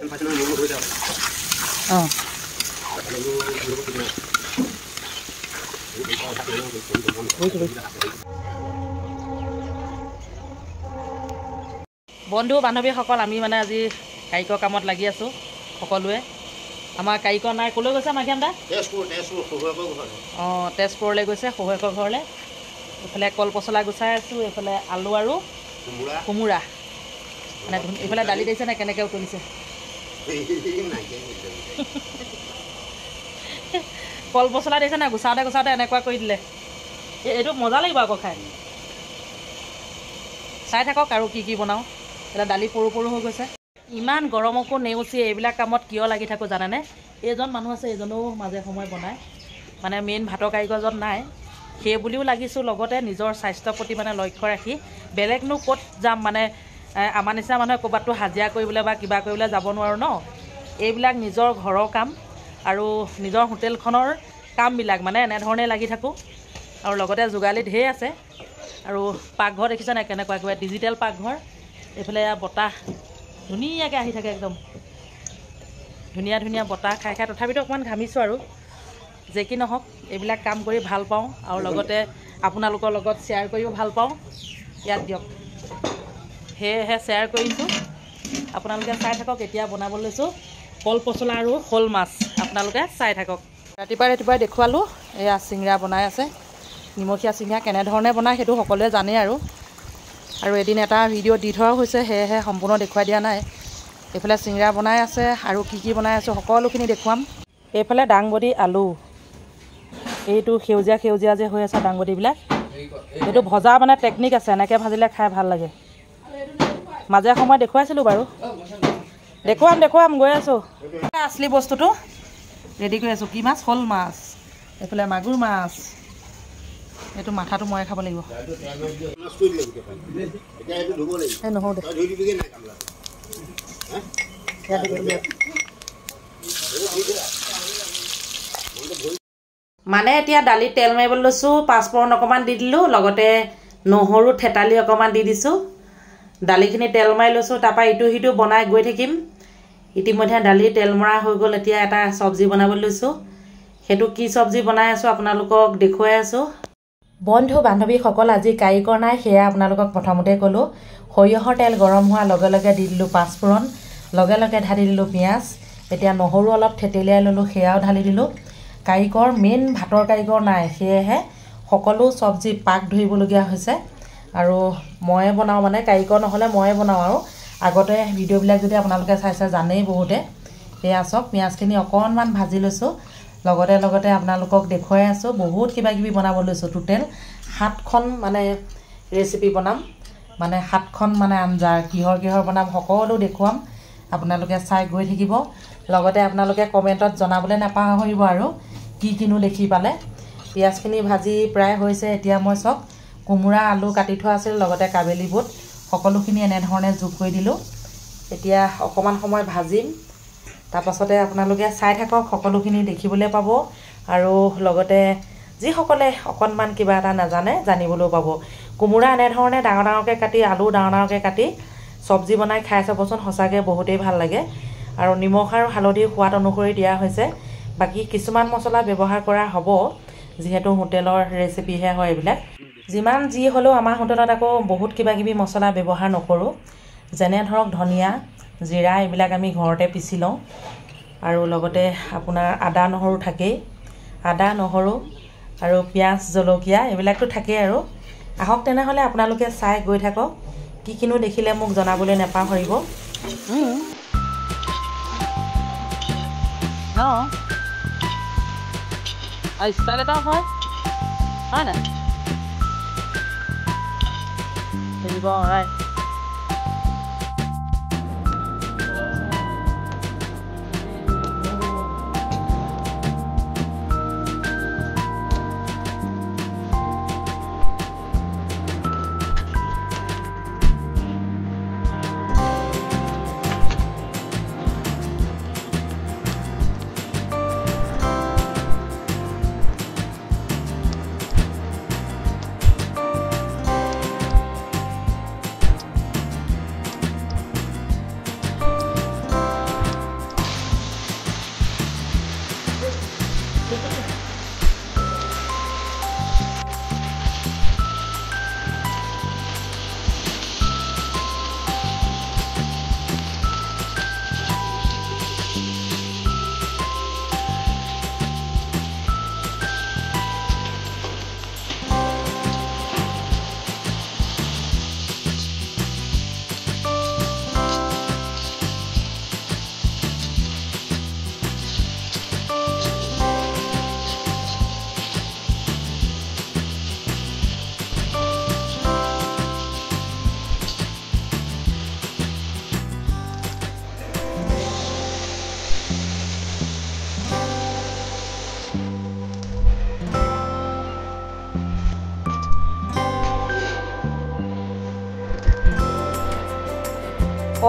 অঁ বন্ধু বান্ধৱীসকল আমি মানে আজি কাৰিকৰ কামত লাগি আছোঁ সকলোৱে আমাৰ কাৰিকৰ নাই ক'লৈ গৈছে মাঘিয়াম দা অঁ তেজপুৰলৈ গৈছে শহুৱেকৰ ঘৰলৈ এইফালে কল পচলা গুচাই আছোঁ এইফালে আলু আৰু কোমোৰা মানে এইফালে দালি দিছে নে কেনেকৈ উতলিছে কল পচলা দিছে নে গুচাওঁতে গুচাওঁতে এনেকুৱা কৰি দিলে এইটো মজা লাগিব আকৌ খাই চাই থাকক আৰু কি কি বনাওঁ এতিয়া দালি পৰু পৰু হৈ গৈছে ইমান গৰমকো নেওচি এইবিলাক কামত কিয় লাগি থাকোঁ জানেনে এইজন মানুহ আছে এইজনেও মাজে সময় বনায় মানে মেইন ভাতৰ কাৰিকৰজন নাই সেই বুলিও লাগিছোঁ লগতে নিজৰ স্বাস্থ্যৰ প্ৰতি মানে লক্ষ্য ৰাখি বেলেগনো ক'ত যাম মানে আমাৰ নিচিনা মানুহে ক'ৰবাততো হাজিৰা কৰিবলৈ বা কিবা কৰিবলৈ যাব নোৱাৰোঁ ন এইবিলাক নিজৰ ঘৰৰ কাম আৰু নিজৰ হোটেলখনৰ কামবিলাক মানে এনেধৰণে লাগি থাকোঁ আৰু লগতে যোগালী ঢেৰ আছে আৰু পাকঘৰ দেখিছে নাই কেনেকুৱা একেবাৰে ডিজিটেল পাকঘৰ এইফালে বতাহ ধুনীয়াকৈ আহি থাকে একদম ধুনীয়া ধুনীয়া বতাহ খাই খাই তথাপিতো অকণমান ঘামিছোঁ আৰু যে কি নহওক এইবিলাক কাম কৰি ভাল পাওঁ আৰু লগতে আপোনালোকৰ লগত শ্বেয়াৰ কৰিও ভাল পাওঁ ইয়াত দিয়ক সেয়েহে শ্বেয়াৰ কৰিছোঁ আপোনালোকে চাই থাকক এতিয়া বনাব লৈছোঁ কল পচলা আৰু শ'ল মাছ আপোনালোকে চাই থাকক ৰাতিপুৱাই দেখুৱালোঁ এয়া চিংৰা বনাই আছে নিমখীয়া চিংৰা কেনেধৰণে বনায় সেইটো সকলোৱে জানেই আৰু এদিন এটা ভিডিঅ' দি থোৱাও হৈছে সেয়েহে সম্পূৰ্ণ দেখুৱাই দিয়া নাই এইফালে চিংৰা বনাই আছে আৰু কি কি বনাই আছোঁ সকলোখিনি দেখুৱাম এইফালে দাংবডি আলু এইটো সেউজীয়া সেউজীয়া যে হৈ আছে দাংবডিবিলাক এইটো ভজা মানে টেকনিক আছে এনেকৈ ভাজিলে খাই ভাল লাগে মাজে সময় দেখুৱাইছিলোঁ বাৰু দেখুৱাম গৈ আছোঁ আছলি বস্তুটো ৰেডি কৰি আছোঁ কি মাছ শ'ল মাছ এইফালে মাগুৰ মাছ এইটো মাথাটো ময়ে খাব লাগিব মানে এতিয়া দালিত তেল মাৰিবলৈ লৈছোঁ পাঁচফোৰণ অকণমান দি দিলোঁ লগতে নহৰু থেতালি অকণমান দি দিছোঁ দালিখিনি তেল মাৰি লৈছোঁ তাৰপৰা ইটো সিটো বনাই গৈ থাকিম ইতিমধ্যে দালি তেল মৰা হৈ গ'ল এতিয়া এটা চব্জি বনাবলৈ লৈছোঁ সেইটো কি চব্জি বনাই আছোঁ আপোনালোকক দেখুৱাই আছোঁ বন্ধু বান্ধৱীসকল আজি কাৰিকৰ নাই সেয়া আপোনালোকক প্ৰথমতে ক'লোঁ সৰিয়হৰ তেল গৰম হোৱাৰ লগে লগে দি দিলোঁ পাঁচফোৰণ লগে লগে ঢালি দিলোঁ পিঁয়াজ এতিয়া নহৰু অলপ থেতেলিয়াই ল'লোঁ সেয়াও ঢালি দিলোঁ কাৰিকৰ মেইন ভাতৰ কাৰিকৰ নাই সেয়েহে সকলো চব্জি পাক ধৰিবলগীয়া হৈছে আৰু ময়ে বনাওঁ মানে কাৰিকৰ নহ'লে ময়ে বনাওঁ আৰু আগতে ভিডিঅ'বিলাক যদি আপোনালোকে চাইছে জানেই বহুতে এয়া চাওক পিঁয়াজখিনি অকণমান ভাজি লৈছোঁ লগতে আপোনালোকক দেখুৱাই আছোঁ বহুত কিবা কিবি বনাব লৈছোঁ টোটেল 7খন মানে ৰেচিপি বনাম মানে 7খন মানে আঞ্জা কিহৰ বনাম সকলো দেখুৱাম আপোনালোকে চাই গৈ থাকিব লগতে আপোনালোকে কমেণ্টত জনাবলৈ নাপাহৰিব আৰু কিনো দেখি পালে পিঁয়াজখিনি ভাজি প্ৰায় হৈছে এতিয়া মই চাওক কোমোৰা আলু কাটি থোৱা আছিল লগতে কাবেলি বুট সকলোখিনি এনেধৰণে যোগ কৰি দিলোঁ এতিয়া অকণমান সময় ভাজিম তাৰপাছতে আপোনালোকে চাই থাকক সকলোখিনি দেখিবলৈ পাব আৰু লগতে যিসকলে অকণমান কিবা এটা নাজানে জানিবলৈও পাব কোমোৰা এনেধৰণে ডাঙৰ ডাঙৰকৈ কাটি আলু ডাঙৰ ডাঙৰকৈ কাটি চব্জি বনাই খাই চাবচোন সঁচাকৈ বহুতেই ভাল লাগে আৰু নিমখ আৰু হালধি সোৱাদ অনুসৰি দিয়া হৈছে বাকী কিছুমান মছলা ব্যৱহাৰ কৰা হ'ব যিহেতু হোটেলৰ ৰেচিপিহে হয় এইবিলাক যিমান যি হ'লেও আমাৰ হোটেলত আকৌ বহুত কিবা কিবি মছলা ব্যৱহাৰ নকৰোঁ যেনে ধৰক ধনিয়া জিৰা এইবিলাক আমি ঘৰতে পিচি লওঁ আৰু লগতে আপোনাৰ আদা নহৰু থাকেই আদা নহৰু আৰু পিঁয়াজ জলকীয়া এইবিলাকতো থাকেই আৰু আহক তেনেহ'লে আপোনালোকে চাই গৈ থাকক কিনো দেখিলে মোক জনাবলৈ নাপাহৰিব অঁ ষ্টাইল এটা হয় নাই হেৰিব হয়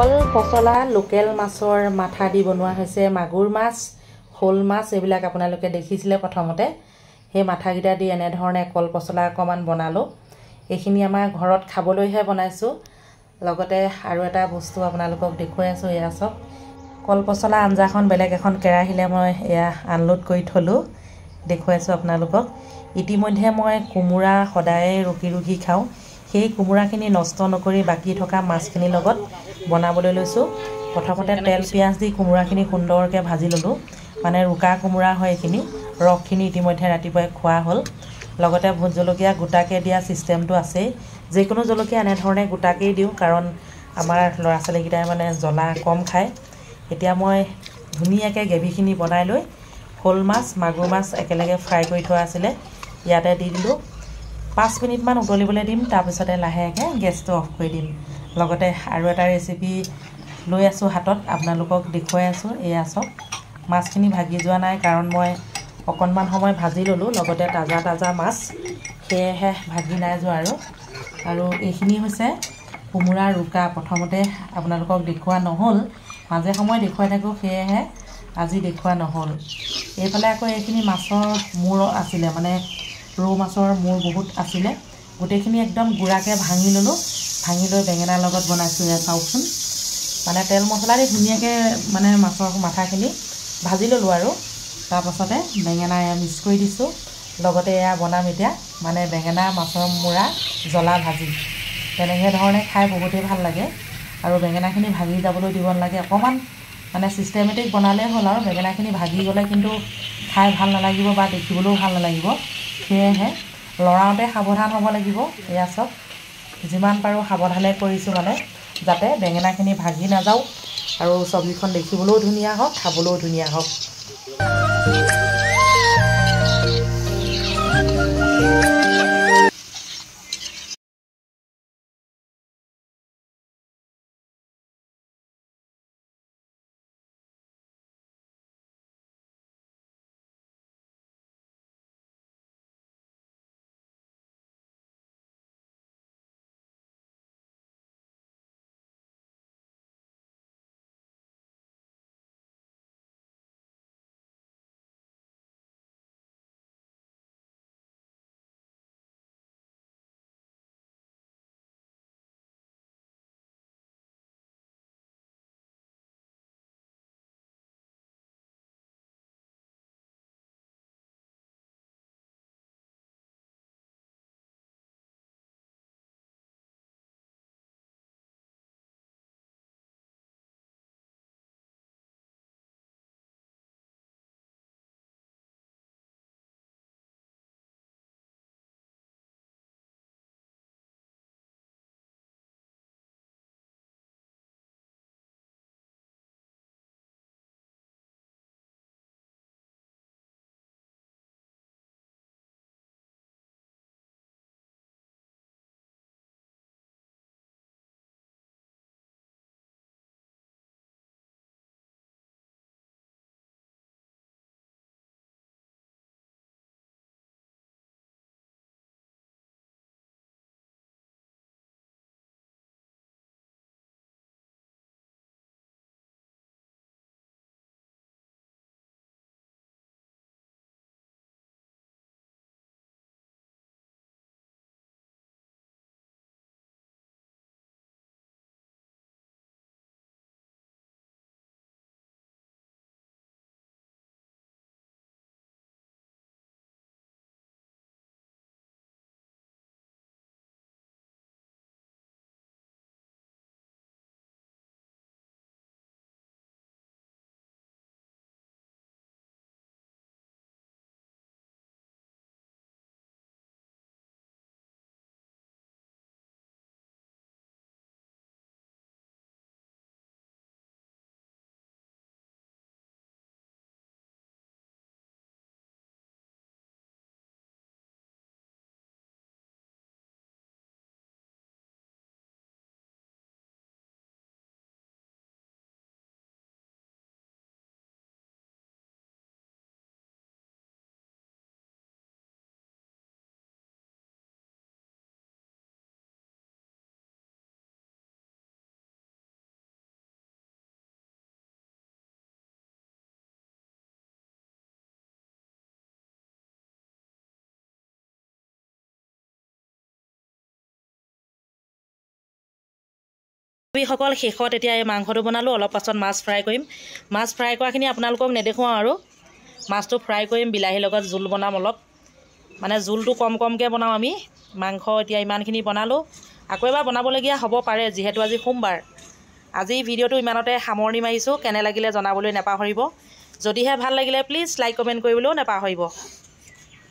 কল পচলা লোকেল মাছৰ মাথা দি বনোৱা হৈছে মাগুৰ মাছ শোল মাছ এইবিলাক আপোনালোকে দেখিছিলে প্ৰথমতে সেই মাথাগিটা দি এনে ধৰণে কল পচলা অকমান বনালো এইখিনি আমাৰ ঘৰত খাবলৈহে বনাইছো লগতে আৰু এটা বস্তু আপোনালোকক দেখুৱাই আছো এয়া সব কল পচলা আঞ্জাখন বেলেগ এখন কেৰাহিলে মই এয়া আনলোড কৰি থলো দেখুৱাইছো আপোনালোকক ইতিমধ্যে মই কুমুৰা সদায় ৰুকি ৰুকি খাও সেই কুমুৰাখিনি নষ্ট নকৰি বাকি থকা মাছখিনি লগত বনাবলৈ লৈছো প্ৰথমতে তেল পিয়াজ দি কুমুৰাখিনি সুন্দৰকৈ ভাজি ললো মানে ৰুকা কুমুৰা হয় এখিনি ৰসখিনি ইতিমধ্যে ৰাতিপুৱাই খোৱা হল লগতে ভোট জলকীয়া গোটাকে দিয়া সিস্টেমটো আছে যে কোনো জলকীয়া এনে ধৰণে গোটাকে দিও কাৰণ আমাৰ লৰা ছোৱালীগিটাই মানে জ্বলা কম খায় এতিয়া মই ধুনিয়াকে গ্ৰেভিখিনি বনাই লৈ শোল মাছ মাগুৰ মাছ একেলগে ফ্ৰাই কৰি থোৱা আছিল ইয়াতে দি দিলো 5 মিনিট মান উতলিবলৈ দিম তাৰ পিছতে লাহেকে গেছটো অফ কৰি দিম লগতে আৰু এটা ৰেচিপি লৈ আছো হাতত আপোনালোকক দেখুৱাই আছো এয়া সব মাছখিনি ভাগি যোৱা নাই কাৰণ মই অকনমান সময় ভাজি ললো লগতে তাজা তাজা মাছ হেহে ভাগি নাই যোৱা আৰু এইখিনি হৈছে কুমুৰা ৰুকা প্ৰথমতে আপোনালোকক দেখুৱা নহল মাজে সময় দেখুৱাই থাকো হেহে আজি দেখুৱা নহল এইফালে আকৌ এইখিনি মাছৰ মূৰ আছিল মানে ৰৌ মাছৰ মূৰ বহুত আছিল গোটেইখিনি একদম গুৰাকে ভাঙি ললো ভাঙি লৈ বেঙেনাৰ লগত বনাইছো এ চাওকচোন মানে তেল মছলা দি ধুনিয়াকে মানে মাছৰ মাথাখিনি ভাজি ললো আৰু তাৰ পাছতে বেঙেনা মিক্স কৰি দিছো লগতে এয়া বনাম এতিয়া মানে বেঙেনা মাছৰ মুৰা জ্বলা ভাজি তেনেকে ধৰণে খাই বহুতেই ভাল লাগে আৰু বেঙেনাখিনি ভাগি যাবলৈ দিব নালাগে অকমান মানে সিস্টেমেটিক বনালে হল আৰু বেঙেনাখিনি ভাগি গলে কিন্তু খাই ভাল নালাগিব বা দেখিবলৈও ভাল নালাগিব সেয়েহে লৰাওতে সাৱধান হ'ব লাগিব এয়া সব যিমান পাৰো সাৱধানে কৰিছো মানে যাতে বেঙেনাখিনি ভাগি নাযাও আৰু সবজিখন দেখিবলৈও ধুনিয়া হওক খাবলৈও ধুনিয়া হওক সকল শেষত এতিয়া এই মাংসটো বনালোঁ অলপ পাছত মাছ ফ্ৰাই কৰিম মাছ ফ্ৰাই কৰাখিনি আপোনালোকক নেদেখুৱাওঁ আৰু মাছটো ফ্ৰাই কৰিম বিলাহীৰ লগত জোল বনাম অলপ মানে জোলটো কমকৈ বনাওঁ আমি মাংস এতিয়া ইমানখিনি বনালোঁ আকৌ এবাৰ বনাবলগীয়া হ'ব পাৰে যিহেতু আজি সোমবাৰ আজি ভিডিঅ'টো ইমানতে সামৰণি মাৰিছোঁ কেনে লাগিলে জনাবলৈ নাপাহৰিব যদিহে ভাল লাগিলে প্লিজ লাইক কমেণ্ট কৰিবলৈও নাপাহৰিব